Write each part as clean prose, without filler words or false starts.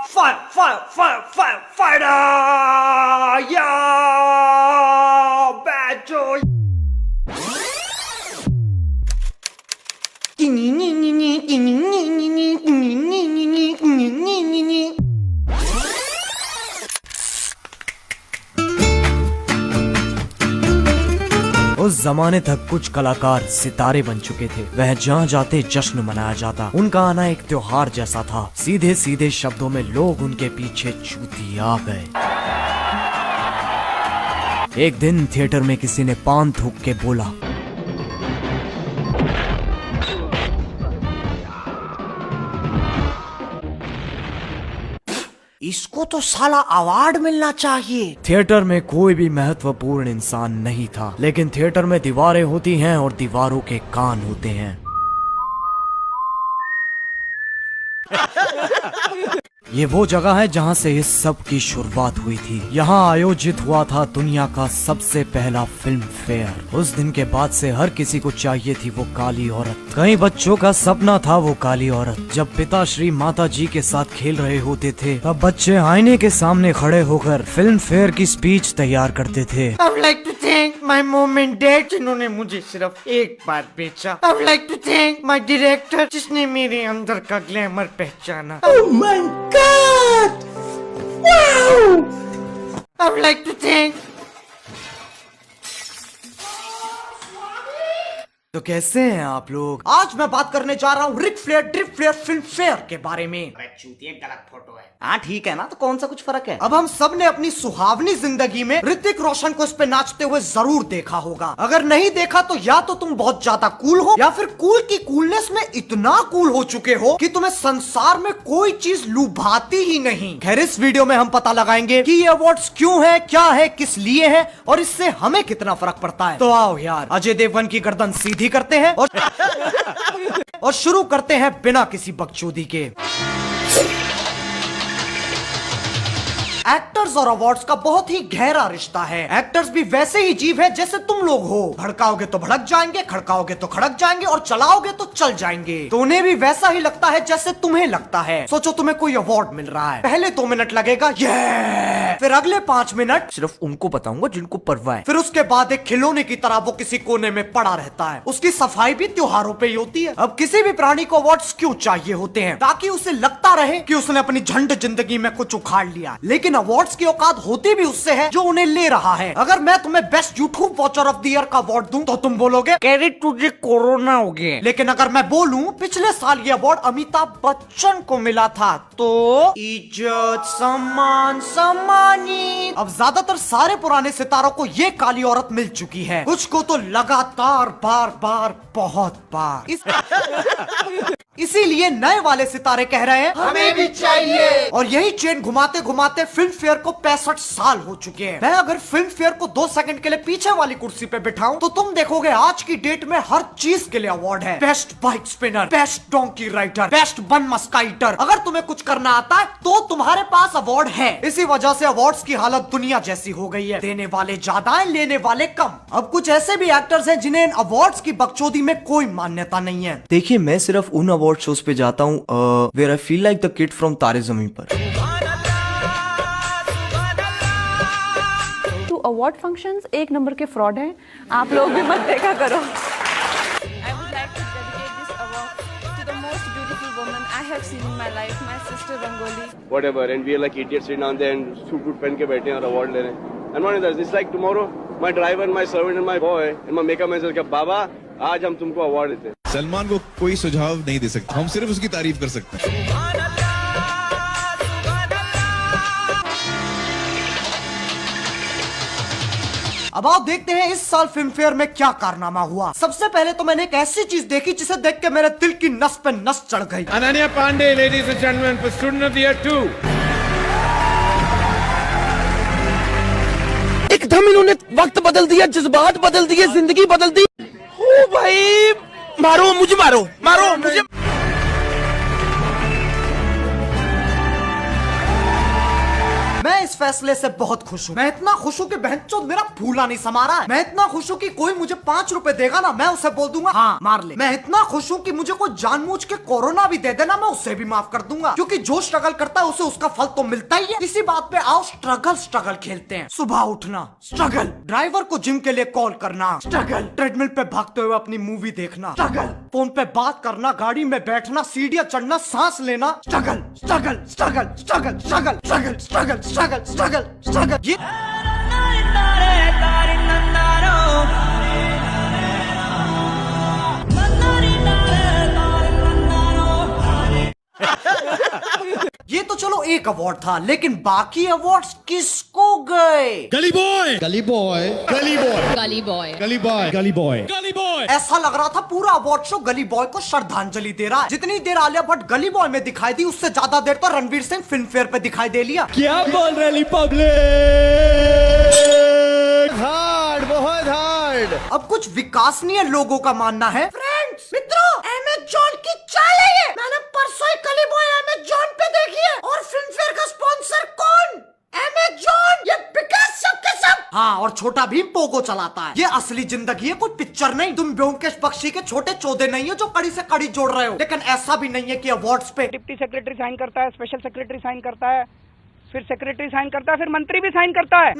Fighter! Yeah! Battle! उस जमाने तक कुछ कलाकार सितारे बन चुके थे। वह जहाँ जाते जश्न मनाया जाता। उनका आना एक त्योहार जैसा था। सीधे सीधे शब्दों में लोग उनके पीछे छूती आ गए। एक दिन थिएटर में किसी ने पान थूक के बोला, इसको तो साला अवार्ड मिलना चाहिए। थिएटर में कोई भी महत्वपूर्ण इंसान नहीं था, लेकिन थिएटर में दीवारें होती हैं और दीवारों के कान होते हैं। ये वो जगह है जहाँ से इस सब की शुरुआत हुई थी। यहाँ आयोजित हुआ था दुनिया का सबसे पहला फिल्म फेयर। उस दिन के बाद से हर किसी को चाहिए थी वो काली औरत। कई बच्चों का सपना था वो काली औरत। जब पिताश्री माता जी के साथ खेल रहे होते थे, तब बच्चे आईने के सामने खड़े होकर फिल्म फेयर की स्पीच तैयार करते थे। I would like to thank my mom and dad जिन्होंने मुझे सिर्फ एक बार बेचा। I would like to thank my director जिसने मेरे अंदर का ग्लैमर पहचाना। Oh my God! Wow! I would like to thank तो कैसे हैं आप लोग? आज मैं बात करने जा रहा हूँ Ric Flair drip Flair Filmfare के बारे में। चूतिए गलत फोटो है। हाँ ठीक है ना, तो कौन सा कुछ फर्क है। अब हम सब ने अपनी सुहावनी जिंदगी में ऋतिक रोशन को इस पे नाचते हुए जरूर देखा होगा। अगर नहीं देखा तो या तो तुम बहुत ज्यादा कूल हो, या फिर कूल की कूलनेस में इतना कूल हो चुके हो कि तुम्हें संसार में कोई चीज लुभाती ही नहीं। खैर इस वीडियो में हम पता लगाएंगे कि ये अवार्ड्स क्यों है, क्या है, किस लिए है और इससे हमें कितना फर्क पड़ता है। तो आओ यार, अजय देवगन की गर्दन सीधी करते हैं और शुरू करते हैं बिना किसी बकचोदी के। एक्टर्स और अवार्ड्स का बहुत ही गहरा रिश्ता है। एक्टर्स भी वैसे ही जीव है जैसे तुम लोग हो। भड़काओगे तो भड़क जाएंगे, खड़काओगे तो खड़क जाएंगे और चलाओगे तो चल जाएंगे। तो उन्हें भी वैसा ही लगता है जैसे तुम्हें लगता है। सोचो तुम्हें कोई अवार्ड मिल रहा है, पहले 2 मिनट लगेगा ये, फिर अगले 5 मिनट सिर्फ उनको बताऊंगा जिनको परवाह है। फिर उसके बाद एक खिलौने की तरह वो किसी कोने में पड़ा रहता है। उसकी सफाई भी त्योहारों पे ही होती है। अब किसी भी प्राणी को अवार्ड्स क्यों चाहिए होते हैं? ताकि उसे लगता रहे कि उसने अपनी झंड जिंदगी में कुछ उखाड़ लिया। लेकिन अवार्ड्स की औकात होती भी उससे है जो उन्हें ले रहा है। अगर मैं तुम्हें best YouTube watcher of the year का अवार्ड दूं तो तुम बोलोगे क्रेडिट तुझे कोरोना हो गया। लेकिन अगर मैं बोलूं पिछले साल ये अवार्ड अमिताभ बच्चन को मिला था, तो इज्जत सम्मान सम्मानित। अब ज्यादातर सारे पुराने सितारों को ये काली औरत मिल चुकी है। कुछ को तो लगातार बार बार बहुत बार। इसीलिए नए वाले सितारे कह रहे हैं हमें भी चाहिए। और यही चेन घुमाते घुमाते फिल्म फेयर को 65 साल हो चुके हैं। मैं अगर फिल्म फेयर को 2 सेकंड के लिए पीछे वाली कुर्सी पे बिठाऊं तो तुम देखोगे आज की डेट में हर चीज के लिए अवार्ड है। Best bike spinner, best donkey rider, best bun musketeer. अगर तुम्हें कुछ करना आता है तो तुम्हारे पास अवार्ड है। इसी वजह से अवार्ड्स की हालत दुनिया जैसी हो गई है। देने वाले ज्यादा है, लेने वाले कम। अब कुछ ऐसे भी एक्टर्स हैं जिन्हें इन अवार्ड्स की बकचोदी में कोई मान्यता नहीं है। देखिए, मैं सिर्फ उन अवार्ड शोज पे जाता हूँ where I feel like the kid from Taare Zameen Par. तो अवार्ड फंक्शंस एक नंबर के फ्रॉड हैं। आप लोग भी मत देखा करो। I would like to dedicate this award to the most beautiful woman I have seen in my life, my sister Rangoli. Whatever, and we are like idiots sitting down there and suit पहन के बैठे हैं और award ले रहे हैं. And one is it's like tomorrow, my driver, my servant, and my boy, and my makeup man says कि बाबा आज हम तुमको award देते हैं. सलमान को कोई सुझाव नहीं दे सकते, हम सिर्फ उसकी तारीफ कर सकते हैं। अब आओ देखते हैं इस साल फिल्म फेयर में क्या कारनामा हुआ। सबसे पहले तो मैंने एक ऐसी चीज देखी जिसे देख के मेरे दिल की नस पे नस चढ़ गई। Ananya Panday, ladies and gentleman, for student of the year 2। एकदम इन्होंने वक्त बदल दिया, जज्बात बदल दिए, जिंदगी बदल दी। ओ भाई, मारो मुझे, मारो मारो मुझे। मैं इस फैसले से बहुत खुश हूँ। मैं इतना खुश हूँ कि बहनचोद मेरा फूला नहीं समा रहा है। मैं इतना खुश हूँ कि कोई मुझे 5 रुपए देगा ना, मैं उसे बोल दूंगा हाँ मार ले। मैं इतना खुश हूँ कि मुझे कोई जानबूझ के कोरोना भी दे देना, मैं उसे भी माफ कर दूंगा, क्योंकि जो स्ट्रगल करता है उसे उसका फल तो मिलता ही है। इसी बात पे आओ स्ट्रगल खेलते हैं। सुबह उठना स्ट्रगल, ड्राइवर को जिम के लिए कॉल करना स्ट्रगल, ट्रेडमिल पे भागते हुए अपनी मूवी देखना स्ट्रगल, फोन पे बात करना, गाड़ी में बैठना, सीढ़ियां चढ़ना, सांस लेना struggle struggle struggle struggle struggle struggle struggle struggle struggle struggle. ये ये तो चलो एक अवार्ड था, लेकिन बाकी अवार्ड्स किसको गए? गली बॉय, गली बॉय, गली बॉय, गली बॉय, गली बॉय, गली बॉय, गली बॉय। ऐसा लग रहा था पूरा अवार्ड शो गली बॉय को श्रद्धांजलि दे रहा है। जितनी देर आलिया भट्ट गली बॉय में दिखाई दी, उससे ज्यादा देर तो रणवीर सिंह फिल्म फेयर पे दिखाई दे लिया। क्या बोल रही पब्लिक? हार्ड, बहुत हार्ड। अब कुछ विकासनीय लोगों का मानना है, फ्रेंड्स मित्रों, अमेज़न की चाल है ये। मैंने परसों ही गली बॉय अमेज़न पे देखी है, और फिल्म फेयर का स्पॉन्सर कौन? अमेज़न। ये विकास सबके सब। हाँ, और छोटा भीम पोगो चलाता है। ये असली जिंदगी है, कोई पिक्चर नहीं। तुम ब्योमकेश बख्शी के छोटे चौधे नहीं हो जो कड़ी से कड़ी जोड़ रहे हो। लेकिन ऐसा भी नहीं है कि अवार्ड्स पे डिप्टी सेक्रेटरी साइन करता है, स्पेशल सेक्रेटरी साइन करता है, फिर सेक्रेटरी साइन करता है, फिर मंत्री भी साइन करता है।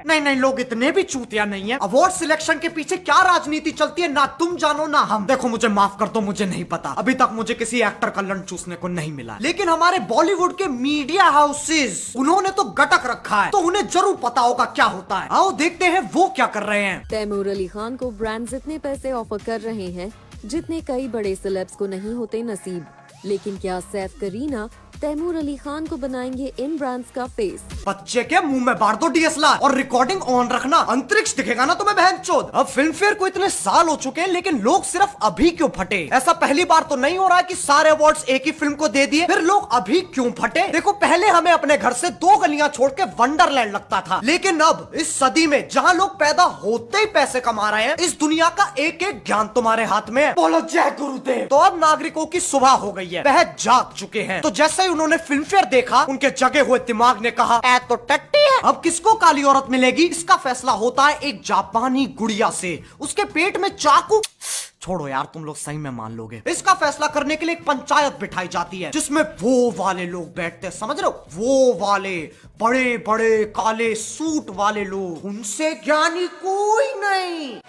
नहीं, लोग इतने भी चूतिया नहीं है। अवार्ड सिलेक्शन के पीछे क्या राजनीति चलती है ना तुम जानो ना हम। देखो मुझे माफ कर दो, मुझे नहीं पता। अभी तक मुझे किसी एक्टर का लंच चूसने को नहीं मिला, लेकिन हमारे बॉलीवुड के मीडिया हाउसेस, उन्होंने तो गटक रखा है, तो उन्हें जरूर पता होगा क्या होता है। आओ देखते हैं वो क्या कर रहे हैं। तैमूर अली खान को ब्रांड्स इतने पैसे ऑफर कर रहे हैं जितने कई बड़े सेलेब्स को नहीं होते नसीब। लेकिन क्या सैफ करीना तैमूर अली खान को बनाएंगे इन ब्रांड्स का फेस? बच्चे के मुंह में बार दो डीएसएलआर और रिकॉर्डिंग ऑन रखना, अंतरिक्ष दिखेगा ना तुम्हें बहनचोद। अब फिल्म फेयर को इतने साल हो चुके हैं, लेकिन लोग सिर्फ अभी क्यों फटे? ऐसा पहली बार तो नहीं हो रहा है कि सारे अवार्ड्स एक ही फिल्म को दे दिए, फिर लोग अभी क्यों फटे? देखो पहले हमें अपने घर से 2 गलियां छोड़ के वंडरलैंड लगता था, लेकिन अब इस सदी में जहां लोग पैदा होते ही पैसे कमा रहे हैं, इस दुनिया का एक एक ज्ञान तुम्हारे हाथ में है। बोलो जय गुरुदेव। तो अब नागरिकों की सुबह हो गई है, वह जाग चुके हैं। तो जैसे ही उन्होंने फिल्म फेयर देखा, उनके जगे हुए दिमाग ने कहा ऐ तो टट्टी है। अब किसको काली औरत मिलेगी, इसका फैसला होता है एक जापानी गुड़िया से। उसके पेट में चाकू, छोड़ो यार तुम लोग सही में मान लोगे। इसका फैसला करने के लिए एक पंचायत बिठाई जाती है, जिसमें वो वाले लोग बैठते हैं, समझ रहे हो, वो वाले बड़े बड़े काले सूट वाले लोग। उनसे ज्ञानी कोई नहीं।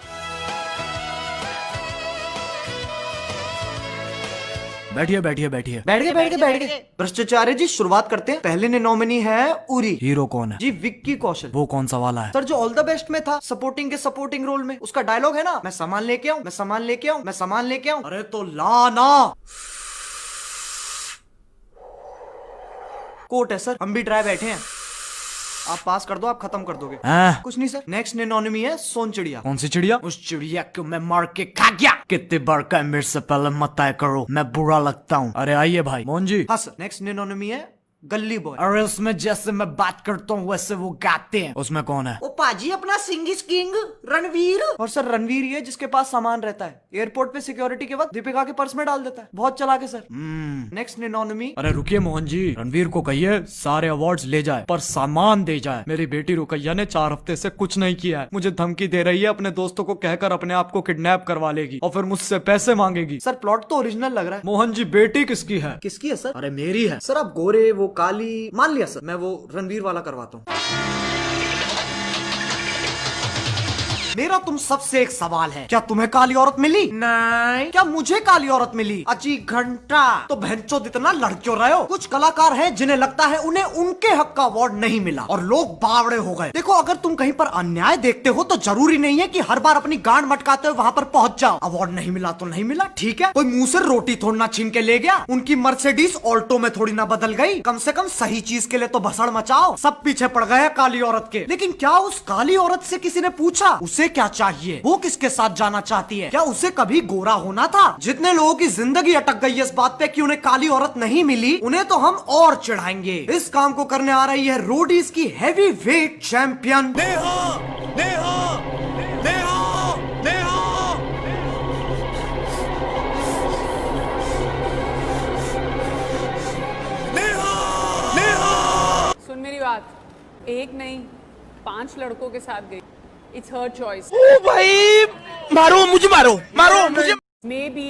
बैठिए बैठिए बैठिए। बैठ गए। भ्रष्टाचार्य जी शुरुआत करते हैं। पहले ने नॉमिनी है उरी। हीरो कौन है? जी विक्की कौशल। वो कौन सा वाला है? सर जो ऑल द बेस्ट में था, सपोर्टिंग के सपोर्टिंग रोल में। उसका डायलॉग है ना, मैं सामान लेके आऊं, मैं सामान लेके आऊं, मैं सामान लेके आऊं। अरे तो ला ना। कोर्ट है सर, हम भी ड्राई बैठे हैं। आप पास कर दो, आप खत्म कर दोगे। कुछ नहीं सर। नेक्स्ट एनोनिमी है सोन चिड़िया। कौन सी चिड़िया? उस चिड़िया को मैं मार के खा गया। कितने बार का मेरे से पहले मत तय करो, मैं बुरा लगता हूँ। अरे आइए भाई मोहन जी। हाँ सर। नेक्स्ट एनोनिमी है गली बॉय। अरे उसमें जैसे मैं बात करता हूँ वैसे वो गाते हैं। उसमें कौन है? वो पाजी अपना सिंग इज किंग रणवीर। और सर रणवीर ही है जिसके पास सामान रहता है, एयरपोर्ट पे सिक्योरिटी के वक्त दीपिका के पर्स में डाल देता है। बहुत चला के सर। Next economy. अरे रुकिए मोहन जी, रणवीर को कहिए सारे अवार्ड्स ले जाए पर सामान दे जाए। मेरी बेटी रुकैया ने 4 हफ्ते से कुछ नहीं किया है, मुझे धमकी दे रही है अपने दोस्तों को कहकर अपने आप को किडनैप करवा लेगी और फिर मुझसे पैसे मांगेगी। सर प्लॉट तो ओरिजिनल लग रहा है। मोहन जी बेटी किसकी है? किसकी है सर? अरे मेरी है सर। आप गोरे वो काली, मान लिया सर, मैं वो रणवीर वाला करवाता हूँ। मेरा तुम सबसे एक सवाल है, क्या तुम्हें काली औरत मिली? नहीं। क्या मुझे काली औरत मिली? अजी घंटा। तो बहनचोद इतना लड़ क्यों रहे हो? कुछ कलाकार हैं जिन्हें लगता है उन्हें उनके हक का अवार्ड नहीं मिला और लोग बावड़े हो गए। देखो अगर तुम कहीं पर अन्याय देखते हो तो जरूरी नहीं है कि हर बार अपनी गांड मटकाते हुए वहां पर पहुंच जाओ। अवार्ड नहीं मिला तो नहीं मिला, ठीक है। कोई मुंह से रोटी थोड़ी ना छीन के ले गया। उनकी मर्सिडीज ऑल्टो में थोड़ी ना बदल गई। कम से कम सही चीज के लिए तो भसड़ मचाओ। सब पीछे पड़ गए काली औरत के। लेकिन क्या उस काली औरत से किसी ने पूछा उसे क्या चाहिए, वो किसके साथ जाना चाहती है? क्या उसे कभी गोरा होना था? जितने लोगों की जिंदगी अटक गई है इस बात पे कि उन्हें काली औरत नहीं मिली, उन्हें तो हम और चिढ़ाएंगे। इस काम को करने आ रही है रोडीज की heavy weight champion Neha. Neha Neha Neha. सुन मेरी साथ, एक नहीं 5 लड़कों के साथ गई. It's her choice. ओ भाई मारो मुझे Maybe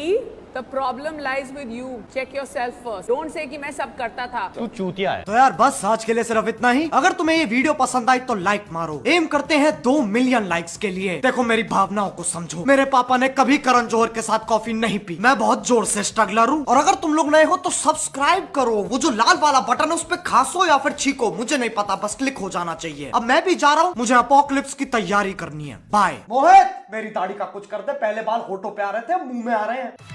the problem lies with you. Check yourself first. Don't say कि मैं सब करता था. तो यार बस आज के लिए सिर्फ इतना ही। अगर तुम्हें ये वीडियो पसंद आई तो लाइक मारो। एम करते हैं 2 मिलियन लाइक्स के लिए। देखो मेरी भावनाओं को समझो। मेरे पापा ने कभी करण जौहर के साथ कॉफी नहीं पी। मैं बहुत जोर से स्ट्रगलर हूँ। और अगर तुम लोग नए हो तो सब्सक्राइब करो। वो जो लाल वाला बटन है उस पे खासो या फिर छीको, मुझे नहीं पता, बस क्लिक हो जाना चाहिए। अब मैं भी जा रहा हूँ, मुझे अपोकलिप्स की तैयारी करनी है। बाय। मोहित मेरी दाढ़ी का कुछ कर दे, पहले बाल होठों पे आ रहे थे, मुंह में आ रहे हैं।